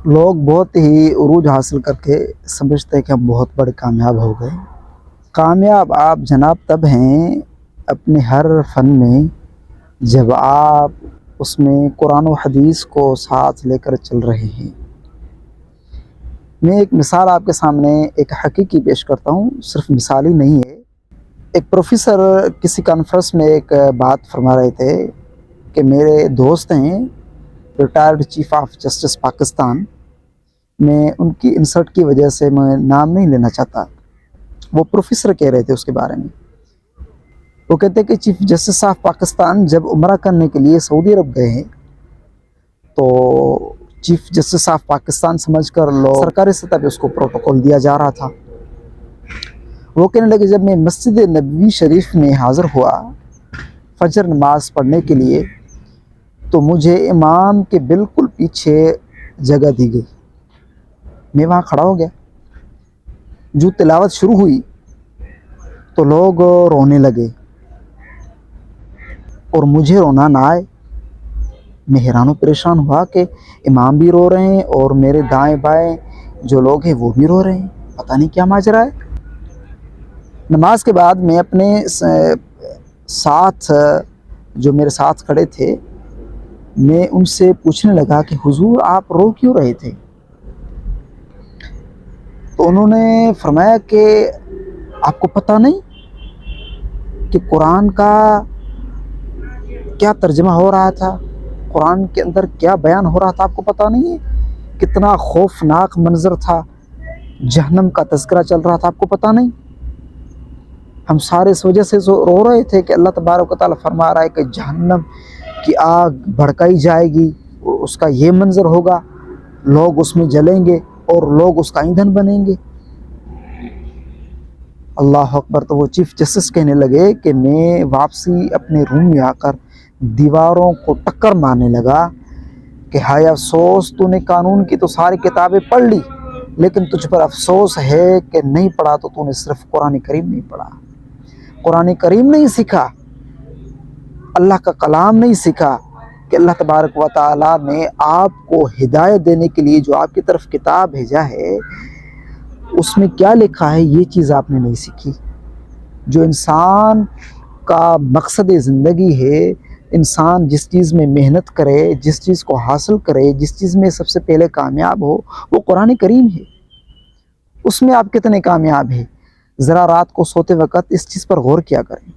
لوگ بہت ہی عروج حاصل کر کے سمجھتے ہیں کہ ہم بہت بڑے کامیاب ہو گئے۔ کامیاب آپ جناب تب ہیں اپنے ہر فن میں جب آپ اس میں قرآن و حدیث کو ساتھ لے کر چل رہے ہیں۔ میں ایک مثال آپ کے سامنے ایک حقیقی پیش کرتا ہوں، صرف مثال ہی نہیں ہے۔ ایک پروفیسر کسی کانفرنس میں ایک بات فرما رہے تھے کہ میرے دوست ہیں retired chief of justice Pakistan, میں ان کی انسلٹ کی وجہ سے میں نام نہیں لینا چاہتا، وہ پروفیسر کہہ رہے تھے اس کے بارے میں۔ وہ کہتے ہیں کہ چیف جسٹس آف پاکستان جب عمرہ کرنے کے لیے سعودی عرب گئے ہیں تو چیف جسٹس آف پاکستان سمجھ کر لوگ سرکاری سطح پہ اس کو پروٹوکول دیا جا رہا تھا۔ وہ کہنے لگے جب میں مسجد نبوی شریف میں حاضر ہوا فجر نماز پڑھنے کے لیے تو مجھے امام کے بالکل پیچھے جگہ دی گئی۔ میں وہاں کھڑا ہو گیا، جو تلاوت شروع ہوئی تو لوگ رونے لگے اور مجھے رونا نہ آئے۔ میں حیران و پریشان ہوا کہ امام بھی رو رہے ہیں اور میرے دائیں بائیں جو لوگ ہیں وہ بھی رو رہے ہیں، پتہ نہیں کیا ماجرا ہے۔ نماز کے بعد میں اپنے ساتھ جو میرے ساتھ کھڑے تھے میں ان سے پوچھنے لگا کہ حضور آپ رو کیوں رہے تھے؟ تو انہوں نے فرمایا کہ آپ کو پتہ نہیں کہ قرآن کا کیا ترجمہ ہو رہا تھا، قرآن کے اندر کیا بیان ہو رہا تھا، آپ کو پتہ نہیں ہے؟ کتنا خوفناک منظر تھا، جہنم کا تذکرہ چل رہا تھا، آپ کو پتہ نہیں؟ ہم سارے اس وجہ سے رو رہے تھے کہ اللہ تبارک و تعالیٰ فرما رہا ہے کہ جہنم کی آگ بھڑکائی جائے گی، اس کا یہ منظر ہوگا، لوگ اس میں جلیں گے اور لوگ اس کا ایندھن بنیں گے۔ اللہ اکبر! تو وہ چیف جسٹس کہنے لگے کہ میں واپسی اپنے روم میں آ کر دیواروں کو ٹکر مارنے لگا کہ ہائے افسوس، تو نے قانون کی تو ساری کتابیں پڑھ لی لیکن تجھ پر افسوس ہے کہ نہیں پڑھا تو نے صرف قرآن کریم نہیں پڑھا، قرآن کریم نہیں سیکھا، اللہ کا کلام نہیں سیکھا کہ اللہ تبارک و تعالیٰ نے آپ کو ہدایت دینے کے لیے جو آپ کی طرف کتاب بھیجا ہے اس میں کیا لکھا ہے یہ چیز آپ نے نہیں سیکھی۔ جو انسان کا مقصد زندگی ہے، انسان جس چیز میں محنت کرے، جس چیز کو حاصل کرے، جس چیز میں سب سے پہلے کامیاب ہو، وہ قرآن کریم ہے۔ اس میں آپ کتنے کامیاب ہیں؟ ذرا رات کو سوتے وقت اس چیز پر غور کیا کریں۔